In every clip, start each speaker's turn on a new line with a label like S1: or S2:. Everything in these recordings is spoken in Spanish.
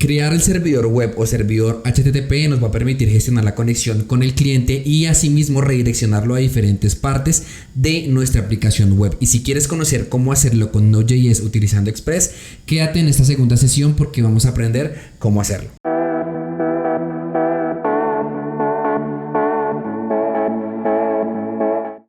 S1: Crear el servidor web o servidor HTTP nos va a permitir gestionar la conexión con el cliente y asimismo redireccionarlo a diferentes partes de nuestra aplicación web. Y si quieres conocer cómo hacerlo con Node.js utilizando Express, quédate en esta segunda sesión porque vamos a aprender cómo hacerlo.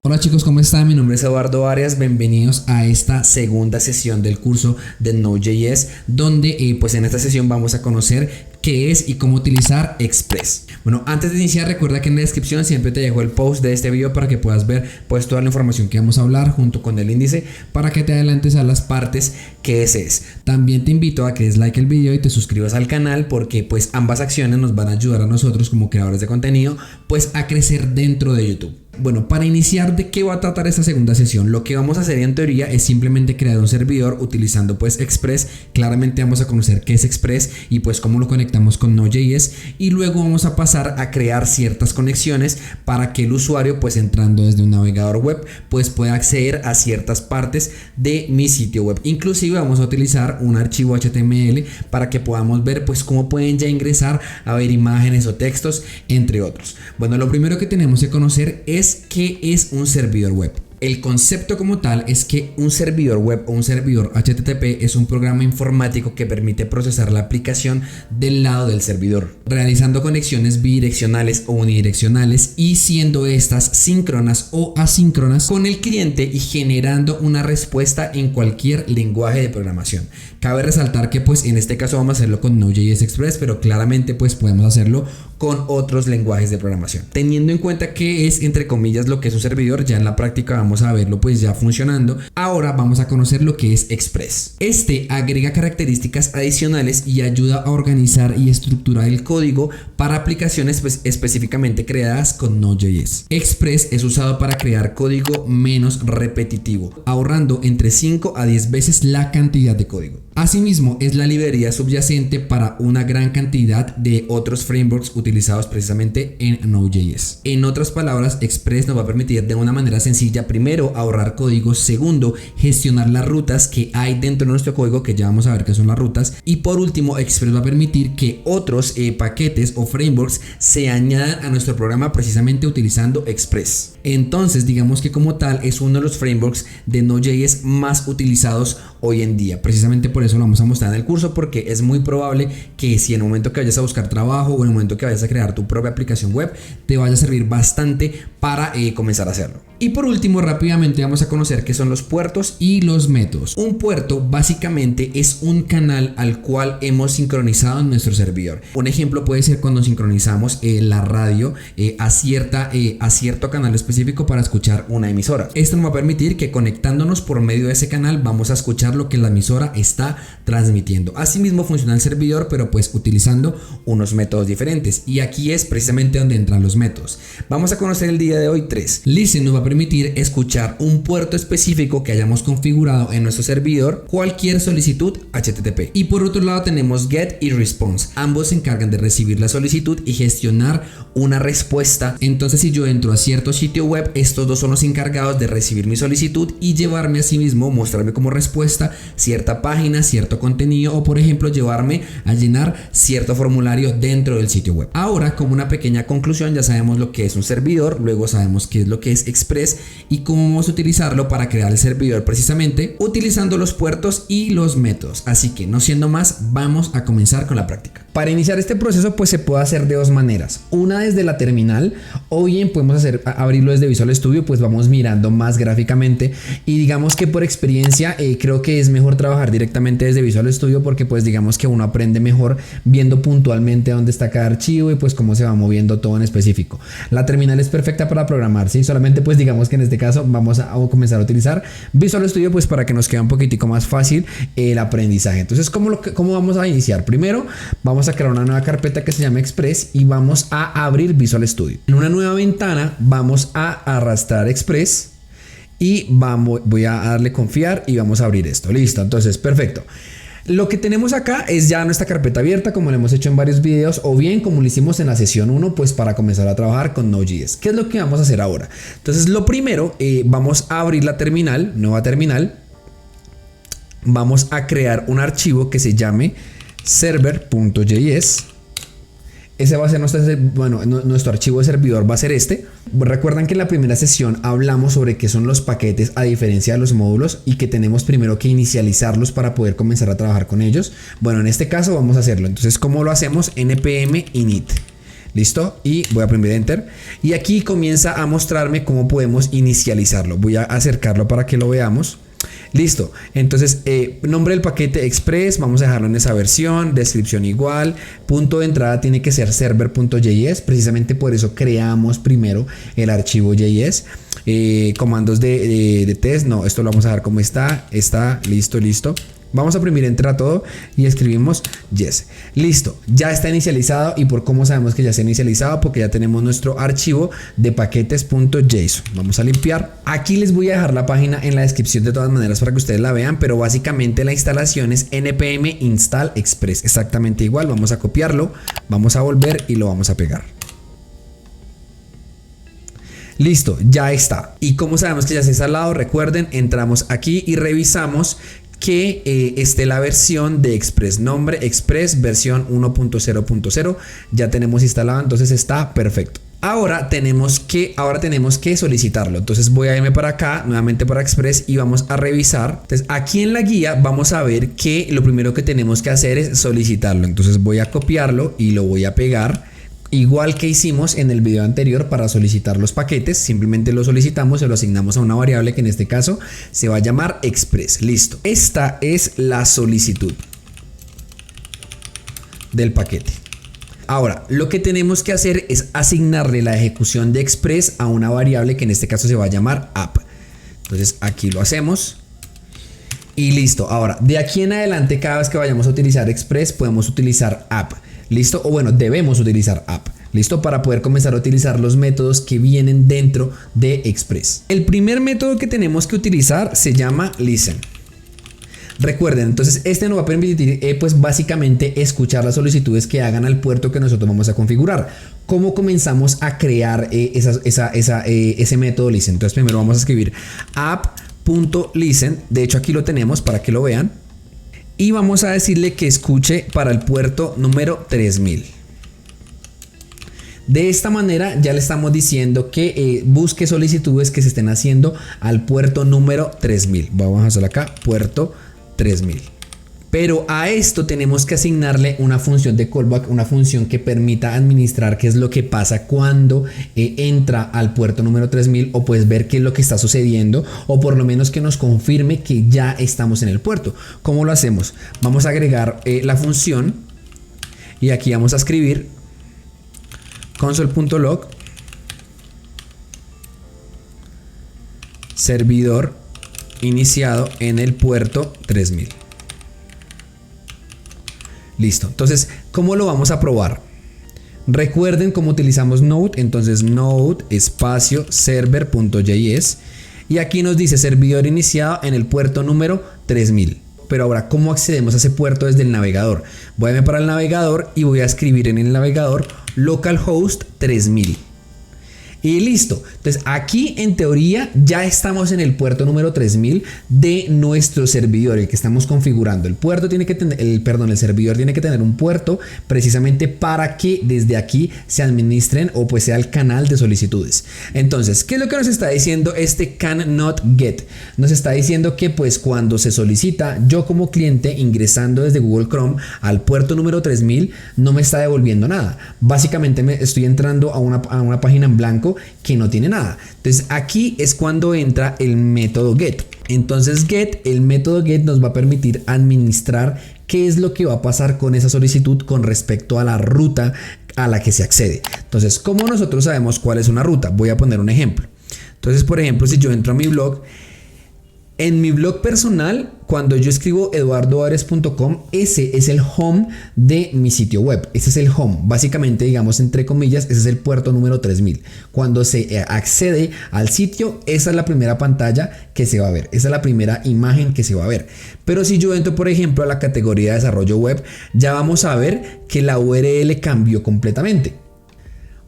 S1: Hola chicos, ¿cómo están? Mi nombre es Eduardo Arias, bienvenidos a esta segunda sesión del curso de Node.js, donde pues en esta sesión vamos a conocer qué es y cómo utilizar Express. Bueno, antes de iniciar, recuerda que en la descripción siempre te dejo el post de este video para que puedas ver pues toda la información que vamos a hablar junto con el índice para que te adelantes a las partes que desees. También te invito a que des like al video y te suscribas al canal porque pues ambas acciones nos van a ayudar a nosotros como creadores de contenido pues a crecer dentro de YouTube. Bueno, para iniciar, ¿de qué va a tratar esta segunda sesión? Lo que vamos a hacer en teoría es simplemente crear un servidor utilizando pues Express. Claramente vamos a conocer qué es Express y pues cómo lo conectamos con Node.js, y luego vamos a pasar a crear ciertas conexiones para que el usuario pues entrando desde un navegador web pues pueda acceder a ciertas partes de mi sitio web. Inclusive vamos a utilizar un archivo HTML para que podamos ver pues cómo pueden ya ingresar a ver imágenes o textos, entre otros. Bueno, lo primero que tenemos que conocer es ¿qué es un servidor web? El concepto como tal es que un servidor web o un servidor HTTP es un programa informático que permite procesar la aplicación del lado del servidor, realizando conexiones bidireccionales o unidireccionales y siendo estas síncronas o asíncronas con el cliente y generando una respuesta en cualquier lenguaje de programación. Cabe resaltar que pues en este caso vamos a hacerlo con Node.js Express, pero claramente pues podemos hacerlo con otros lenguajes de programación. Teniendo en cuenta que es entre comillas lo que es un servidor, ya en la práctica vamos a verlo pues ya funcionando. Ahora vamos a conocer lo que es Express. Este agrega características adicionales y ayuda a organizar y estructurar el código para aplicaciones pues específicamente creadas con Node.js. Express es usado para crear código menos repetitivo, ahorrando entre 5 a 10 veces la cantidad de código. Asimismo, es la librería subyacente para una gran cantidad de otros frameworks utilizados precisamente en Node.js. En otras palabras, Express nos va a permitir de una manera sencilla, primero, ahorrar código, segundo, gestionar las rutas que hay dentro de nuestro código, que ya vamos a ver qué son las rutas, y por último, Express va a permitir que otros paquetes o frameworks se añadan a nuestro programa precisamente utilizando Express. Entonces, digamos que como tal es uno de los frameworks de Node.js más utilizados hoy en día. Precisamente por eso lo vamos a mostrar en el curso, porque es muy probable que si en el momento que vayas a buscar trabajo o en el momento que vayas a crear tu propia aplicación web te vaya a servir bastante para comenzar a hacerlo. Y por último, rápidamente vamos a conocer qué son los puertos y los métodos. Un puerto básicamente es un canal al cual hemos sincronizado en nuestro servidor. Un ejemplo puede ser cuando sincronizamos la radio a cierto canal específico para escuchar una emisora. Esto nos va a permitir que conectándonos por medio de ese canal vamos a escuchar lo que la emisora está transmitiendo. Asimismo funciona el servidor, pero pues utilizando unos métodos diferentes, y aquí es precisamente donde entran los métodos. Vamos a conocer el día de hoy 3. Listen nos va a permitir escuchar un puerto específico que hayamos configurado en nuestro servidor, cualquier solicitud HTTP. Y por otro lado tenemos get y response. Ambos se encargan de recibir la solicitud y gestionar una respuesta. Entonces, si yo entro a cierto sitio web, estos dos son los encargados de recibir mi solicitud y llevarme a sí mismo, mostrarme como respuesta cierta página, cierto contenido, o por ejemplo llevarme a llenar cierto formulario dentro del sitio web. Ahora, como una pequeña conclusión, ya sabemos lo que es un servidor, luego sabemos qué es lo que es Express y cómo vamos a utilizarlo para crear el servidor, precisamente utilizando los puertos y los métodos. Así que no siendo más, vamos a comenzar con la práctica. Para iniciar este proceso pues se puede hacer de dos maneras. Una desde la terminal, o bien podemos abrirlo desde Visual Studio, pues vamos mirando más gráficamente, y digamos que por experiencia creo que es mejor trabajar directamente desde Visual Studio, porque pues digamos que uno aprende mejor viendo puntualmente dónde está cada archivo y pues cómo se va moviendo todo en específico. La terminal es perfecta para programar, ¿sí? Solamente pues digamos que en este caso vamos a comenzar a utilizar Visual Studio pues para que nos quede un poquitico más fácil el aprendizaje. Entonces, ¿cómo vamos a iniciar? Primero vamos a crear una nueva carpeta que se llama Express y vamos a abrir Visual Studio. En una nueva ventana vamos a arrastrar Express y voy a darle confiar y vamos a abrir esto. Listo, entonces perfecto. Lo que tenemos acá es ya nuestra carpeta abierta, como lo hemos hecho en varios videos, o bien como lo hicimos en la sesión 1, pues para comenzar a trabajar con Node.js. ¿Qué es lo que vamos a hacer ahora? Entonces, lo primero, vamos a abrir la terminal, nueva terminal. Vamos a crear un archivo que se llame server.js. Ese va a ser nuestro archivo de servidor, va a ser este. Recuerdan que en la primera sesión hablamos sobre qué son los paquetes a diferencia de los módulos y que tenemos primero que inicializarlos para poder comenzar a trabajar con ellos. Bueno, en este caso vamos a hacerlo. Entonces, ¿cómo lo hacemos? npm init. ¿Listo? Y voy a oprimir enter. Y aquí comienza a mostrarme cómo podemos inicializarlo. Voy a acercarlo para que lo veamos. Listo, entonces nombre del paquete Express, vamos a dejarlo en esa versión, descripción igual, punto de entrada tiene que ser server.js, precisamente por eso creamos primero el archivo JS, comandos de test, no, esto lo vamos a dejar como está, listo. Vamos a oprimir enter a todo y escribimos yes. Listo, ya está inicializado. ¿Y por cómo sabemos que ya está inicializado? Porque ya tenemos nuestro archivo de paquetes.json. Vamos a limpiar. Aquí les voy a dejar la página en la descripción de todas maneras para que ustedes la vean, pero básicamente la instalación es npm install express. Exactamente igual. Vamos a copiarlo, vamos a volver y lo vamos a pegar. Listo, ya está. Y como sabemos que ya está instalado, recuerden, entramos aquí y revisamos que esté la versión de Express, nombre Express versión 1.0.0, ya tenemos instalado, entonces está perfecto. Ahora tenemos que solicitarlo. Entonces voy a irme para acá, nuevamente para Express, y vamos a revisar. Entonces aquí en la guía vamos a ver que lo primero que tenemos que hacer es solicitarlo. Entonces voy a copiarlo y lo voy a pegar. Igual que hicimos en el video anterior para solicitar los paquetes, simplemente lo solicitamos, se lo asignamos a una variable que en este caso se va a llamar Express. Listo. Esta es la solicitud del paquete. Ahora, lo que tenemos que hacer es asignarle la ejecución de Express a una variable que en este caso se va a llamar app. Entonces aquí lo hacemos. Y listo. Ahora, de aquí en adelante, cada vez que vayamos a utilizar Express, podemos utilizar app. ¿Listo? O bueno, debemos utilizar app. ¿Listo? Para poder comenzar a utilizar los métodos que vienen dentro de Express. El primer método que tenemos que utilizar se llama listen. Recuerden, entonces este nos va a permitir pues básicamente escuchar las solicitudes que hagan al puerto que nosotros vamos a configurar. ¿Cómo comenzamos a crear ese método listen? Entonces primero vamos a escribir app.listen. De hecho aquí lo tenemos para que lo vean. Y vamos a decirle que escuche para el puerto número 3000. De esta manera ya le estamos diciendo que busque solicitudes que se estén haciendo al puerto número 3000. Vamos a hacer acá puerto 3000. Pero a esto tenemos que asignarle una función de callback, una función que permita administrar qué es lo que pasa cuando entra al puerto número 3000, o pues ver qué es lo que está sucediendo, o por lo menos que nos confirme que ya estamos en el puerto. ¿Cómo lo hacemos? Vamos a agregar la función y aquí vamos a escribir console.log servidor iniciado en el puerto 3000. Listo. Entonces, ¿cómo lo vamos a probar? Recuerden cómo utilizamos Node. Entonces, Node espacio server.js. Y aquí nos dice servidor iniciado en el puerto número 3000. Pero ahora, ¿cómo accedemos a ese puerto desde el navegador? Voy a irme para el navegador y voy a escribir en el navegador localhost 3000. Y listo. Entonces aquí en teoría ya estamos en el puerto número 3000 de nuestro servidor, el que estamos configurando. El puerto tiene que tener, el servidor tiene que tener un puerto precisamente para que desde aquí se administren o pues sea el canal de solicitudes. Entonces, ¿qué es lo que nos está diciendo este cannot get? Nos está diciendo que pues cuando se solicita, yo como cliente ingresando desde Google Chrome al puerto número 3000 no me está devolviendo nada. Básicamente me estoy entrando a una página en blanco que no tiene nada. Entonces aquí es cuando entra el método get. Entonces el método get nos va a permitir administrar qué es lo que va a pasar con esa solicitud con respecto a la ruta a la que se accede. Entonces, ¿cómo nosotros sabemos cuál es una ruta? Voy a poner un ejemplo. Entonces, por ejemplo, si yo entro a mi blog, en mi blog personal, cuando yo escribo eduardoares.com, ese es el home de mi sitio web. Ese es el home. Básicamente, digamos, entre comillas, ese es el puerto número 3000. Cuando se accede al sitio, esa es la primera pantalla que se va a ver. Esa es la primera imagen que se va a ver. Pero si yo entro, por ejemplo, a la categoría de desarrollo web, ya vamos a ver que la URL cambió completamente.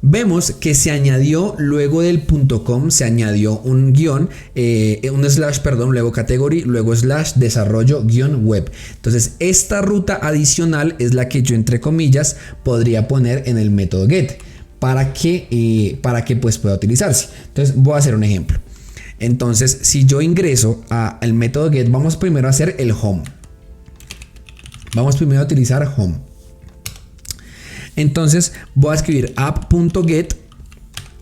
S1: vemos que se añadió luego del .com, se añadió un guión, un slash, perdón, luego category, luego slash desarrollo guión web. Entonces esta ruta adicional es la que yo entre comillas podría poner en el método get para que pues pueda utilizarse. Entonces voy a hacer un ejemplo. Entonces si yo ingreso al método get, vamos primero a hacer el home. Vamos primero a utilizar home. Entonces voy a escribir app.get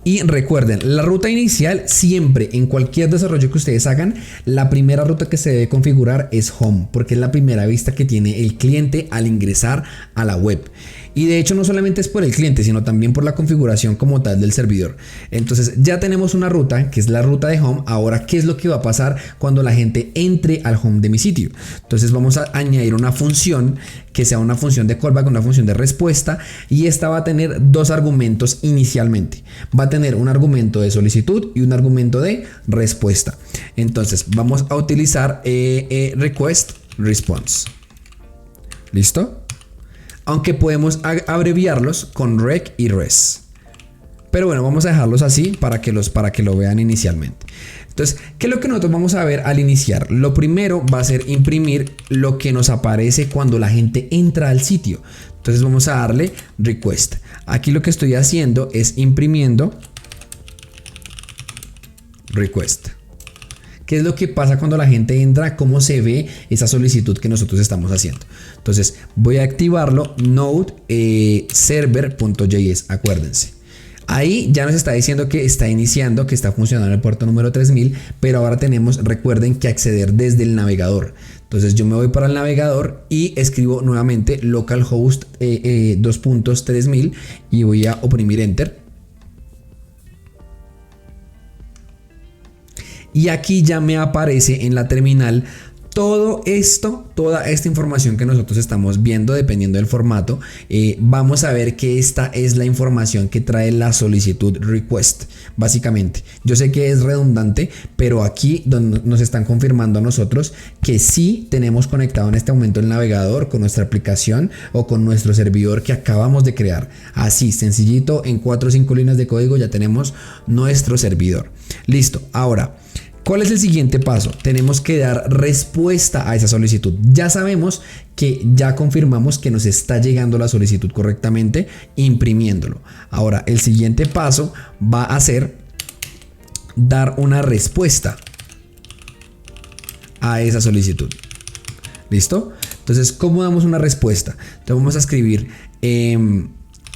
S1: y recuerden, la ruta inicial siempre en cualquier desarrollo que ustedes hagan, la primera ruta que se debe configurar es home, porque es la primera vista que tiene el cliente al ingresar a la web. Y de hecho no solamente es por el cliente, sino también por la configuración como tal del servidor. Entonces ya tenemos una ruta que es la ruta de home. Ahora, ¿qué es lo que va a pasar cuando la gente entre al home de mi sitio? Entonces vamos a añadir una función que sea una función de callback, una función de respuesta, y esta va a tener dos argumentos inicialmente. Va a tener un argumento de solicitud y un argumento de respuesta. Entonces vamos a utilizar request response. ¿Listo? Aunque podemos abreviarlos con rec y res. Pero bueno, vamos a dejarlos así para que lo vean inicialmente. Entonces, ¿qué es lo que nosotros vamos a ver al iniciar? Lo primero va a ser imprimir lo que nos aparece cuando la gente entra al sitio. Entonces vamos a darle request. Aquí lo que estoy haciendo es imprimiendo request. ¿Qué es lo que pasa cuando la gente entra? ¿Cómo se ve esa solicitud que nosotros estamos haciendo? Entonces voy a activarlo node server.js, acuérdense. Ahí ya nos está diciendo que está iniciando, que está funcionando el puerto número 3000, pero ahora tenemos, recuerden, que acceder desde el navegador. Entonces yo me voy para el navegador y escribo nuevamente localhost 2.3000 y voy a oprimir enter. Y aquí ya me aparece en la terminal todo esto, toda esta información que nosotros estamos viendo dependiendo del formato. Vamos a ver que esta es la información que trae la solicitud request. Básicamente, yo sé que es redundante, pero aquí donde nos están confirmando a nosotros que sí tenemos conectado en este momento el navegador con nuestra aplicación o con nuestro servidor que acabamos de crear. Así, sencillito, en 4 o 5 líneas de código ya tenemos nuestro servidor. Listo, ahora, ¿cuál es el siguiente paso? Tenemos que dar respuesta a esa solicitud. Ya sabemos que ya confirmamos que nos está llegando la solicitud correctamente imprimiéndolo. Ahora, el siguiente paso va a ser dar una respuesta a esa solicitud. ¿Listo? Entonces, ¿cómo damos una respuesta? Entonces vamos a escribir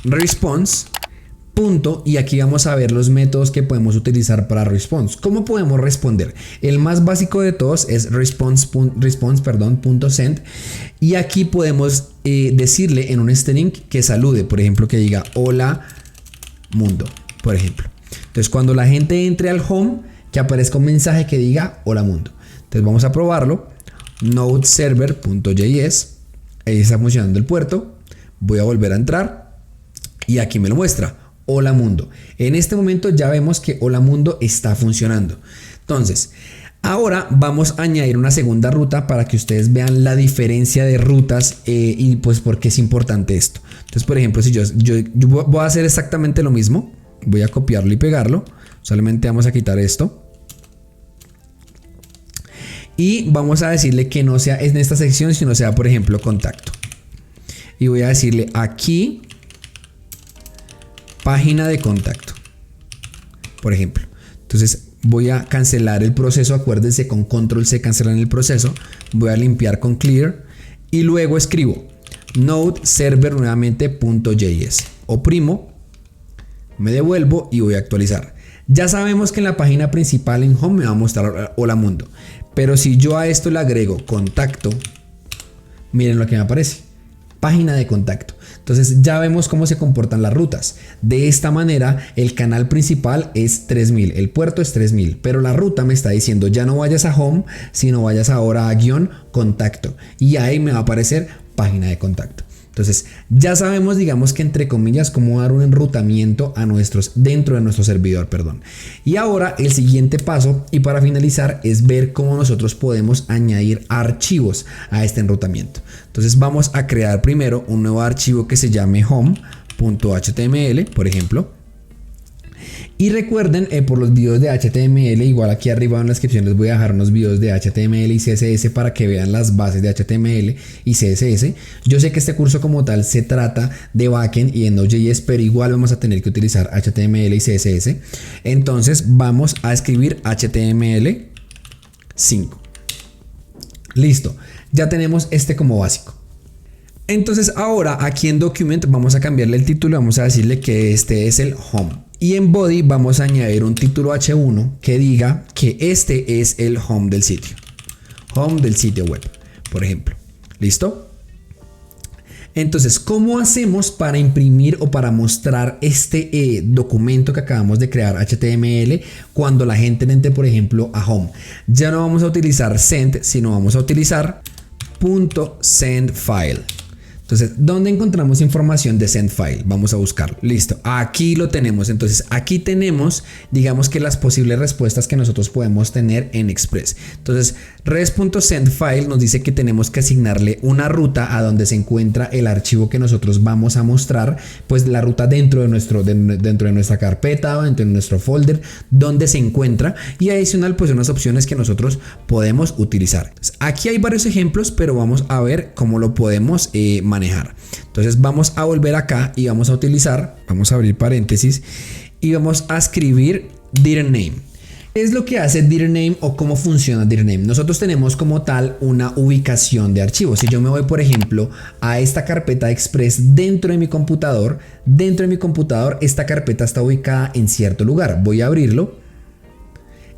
S1: response. Punto, y aquí vamos a ver los métodos que podemos utilizar para response. ¿Cómo podemos responder? El más básico de todos es response.send, y aquí podemos decirle en un string que salude, por ejemplo, que diga hola mundo, por ejemplo. Entonces cuando la gente entre al home, que aparezca un mensaje que diga hola mundo. Entonces vamos a probarlo. Node server.js, ahí está funcionando el puerto. Voy a volver a entrar y aquí me lo muestra. Hola mundo. En este momento ya vemos que Hola mundo está funcionando. Entonces, ahora vamos a añadir una segunda ruta para que ustedes vean la diferencia de rutas y pues por qué es importante esto. Entonces, por ejemplo, si yo voy a hacer exactamente lo mismo, voy a copiarlo y pegarlo. Solamente vamos a quitar esto. Y vamos a decirle que no sea en esta sección, sino sea, por ejemplo, contacto. Y voy a decirle aquí página de contacto, por ejemplo. Entonces voy a cancelar el proceso. Acuérdense, con control C cancelan el proceso. Voy a limpiar con clear y luego escribo node server nuevamente .js. Oprimo, me devuelvo y voy a actualizar. Ya sabemos que en la página principal en home me va a mostrar hola mundo, pero si yo a esto le agrego contacto, miren lo que me aparece: página de contacto. Entonces ya vemos cómo se comportan las rutas. De esta manera el canal principal es 3000, el puerto es 3000, pero la ruta me está diciendo ya no vayas a home, sino vayas ahora a guión contacto, y ahí me va a aparecer página de contacto. Entonces ya sabemos, digamos que entre comillas, cómo dar un enrutamiento a dentro de nuestro servidor, perdón. Y ahora el siguiente paso, y para finalizar, es ver cómo nosotros podemos añadir archivos a este enrutamiento. Entonces vamos a crear primero un nuevo archivo que se llame home.html, por ejemplo. Y recuerden, por los videos de HTML, igual aquí arriba en la descripción les voy a dejar unos videos de HTML y CSS para que vean las bases de HTML y CSS. Yo sé que este curso como tal se trata de backend y de Node.js, pero igual vamos a tener que utilizar HTML y CSS. Entonces vamos a escribir HTML5. Listo, ya tenemos este como básico. Entonces ahora aquí en Document vamos a cambiarle el título, vamos a decirle que este es el Home. Y en Body vamos a añadir un título H1 que diga que este es el Home del sitio. Home del sitio web, por ejemplo. ¿Listo? Entonces, ¿cómo hacemos para imprimir o para mostrar este documento que acabamos de crear HTML cuando la gente entre, por ejemplo, a Home? Ya no vamos a utilizar send, sino vamos a utilizar .sendFile. Entonces, ¿dónde encontramos información de sendFile? Vamos a buscarlo. Listo, aquí lo tenemos. Entonces, aquí tenemos, digamos que las posibles respuestas que nosotros podemos tener en Express. Entonces, res.sendFile nos dice que tenemos que asignarle una ruta a donde se encuentra el archivo que nosotros vamos a mostrar, pues la ruta dentro de nuestra carpeta o dentro de nuestro folder, donde se encuentra, y adicional, pues unas opciones que nosotros podemos utilizar. Entonces, aquí hay varios ejemplos, pero vamos a ver cómo lo podemos manejar. Entonces vamos a volver acá y vamos a utilizar, vamos a abrir paréntesis y vamos a escribir dirname. ¿Qué es lo que hace dirname o cómo funciona dirname? Nosotros tenemos como tal una ubicación de archivos. Si yo me voy, por ejemplo, a esta carpeta Express dentro de mi computador, esta carpeta está ubicada en cierto lugar. Voy a abrirlo.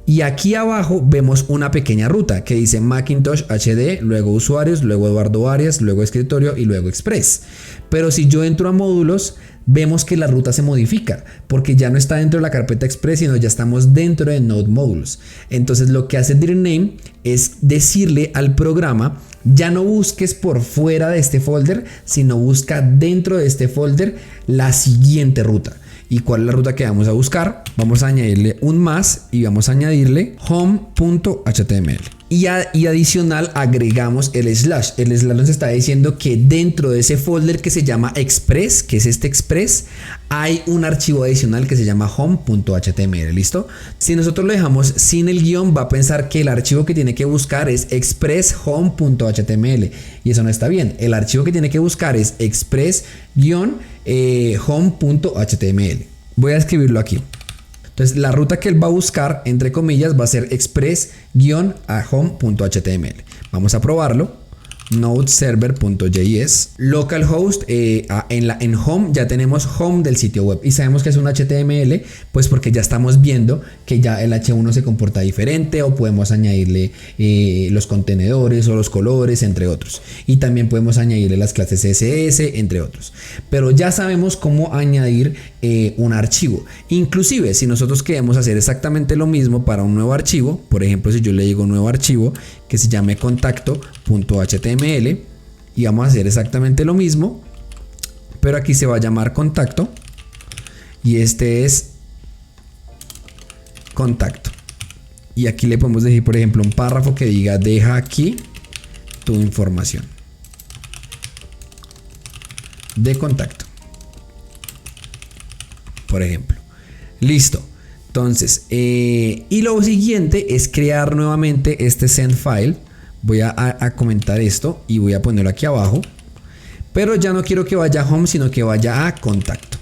S1: Y aquí abajo vemos una pequeña ruta que dice Macintosh HD, luego usuarios, luego Eduardo Arias, luego escritorio y luego Express. Pero si yo entro a módulos, vemos que la ruta se modifica porque ya no está dentro de la carpeta Express, sino ya estamos dentro de Node Modules. Entonces lo que hace dirname es decirle al programa: ya no busques por fuera de este folder, sino busca dentro de este folder la siguiente ruta. ¿Y cuál es la ruta que vamos a buscar? Vamos a añadirle un más y vamos a añadirle home.html. Y adicional agregamos el slash. El slash nos está diciendo que dentro de ese folder que se llama Express, que es este Express, hay un archivo adicional que se llama home.html. ¿Listo? Si nosotros lo dejamos sin el guión, va a pensar que el archivo que tiene que buscar es express home.html. Y eso no está bien. El archivo que tiene que buscar es express-home.html. Voy a escribirlo aquí. Entonces la ruta que él va a buscar, entre comillas, va a ser express-home.html. Vamos a probarlo. Nodeserver.js localhost, en home ya tenemos home del sitio web y sabemos que es un HTML, pues porque ya estamos viendo que ya el H1 se comporta diferente, o podemos añadirle los contenedores o los colores, entre otros, y también podemos añadirle las clases CSS, entre otros. Pero ya sabemos cómo añadir un archivo. Inclusive si nosotros queremos hacer exactamente lo mismo para un nuevo archivo, por ejemplo, si yo le digo nuevo archivo que se llame contacto.html, y vamos a hacer exactamente lo mismo, pero aquí se va a llamar contacto y este es contacto, y aquí le podemos decir, por ejemplo, un párrafo que diga: deja aquí tu información de contacto, por ejemplo. Listo. Entonces, y lo siguiente es crear nuevamente este sendFile. Voy a comentar esto y voy a ponerlo aquí abajo, pero ya no quiero que vaya a home, sino que vaya a contacto.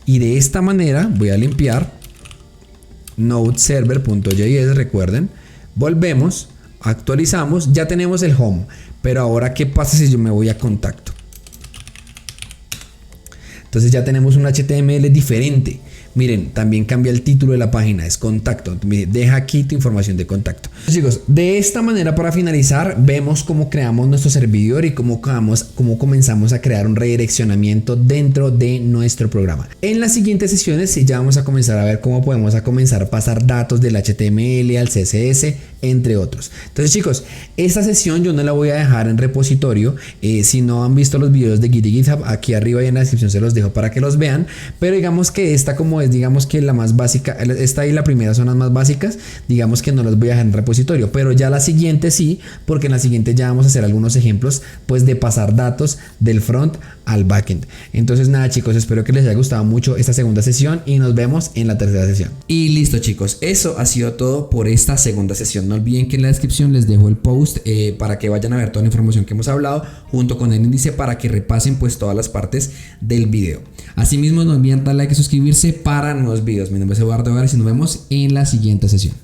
S1: Y de esta manera voy a limpiar nodeserver.js. Recuerden, volvemos, actualizamos, ya tenemos el home, pero ahora ¿qué pasa si yo me voy a contacto? Entonces ya tenemos un HTML diferente. Miren, también cambia el título de la página, es contacto. Deja aquí tu información de contacto. Chicos, de esta manera, para finalizar, vemos cómo creamos nuestro servidor y cómo comenzamos a crear un redireccionamiento dentro de nuestro programa. En las siguientes sesiones sí ya vamos a comenzar a ver cómo podemos comenzar a pasar datos del HTML al CSS, entre otros. Entonces, chicos, esta sesión yo no la voy a dejar en repositorio. Si no han visto los videos de Git y GitHub, aquí arriba y en la descripción se los dejo. dejo para que los vean, pero digamos que esta como es, digamos que la más básica, esta y la primera son las más básicas, digamos que no las voy a dejar en repositorio, pero ya la siguiente sí, porque en la siguiente ya vamos a hacer algunos ejemplos pues de pasar datos del front al backend. Entonces nada chicos, espero que les haya gustado mucho esta segunda sesión y nos vemos en la tercera sesión. Y listo chicos, eso ha sido todo por esta segunda sesión. No olviden que en la descripción les dejo el post para que vayan a ver toda la información que hemos hablado junto con el índice para que repasen pues todas las partes del video. Asimismo no olviden dar like y suscribirse para nuevos videos. Mi nombre es Eduardo Vargas y nos vemos en la siguiente sesión.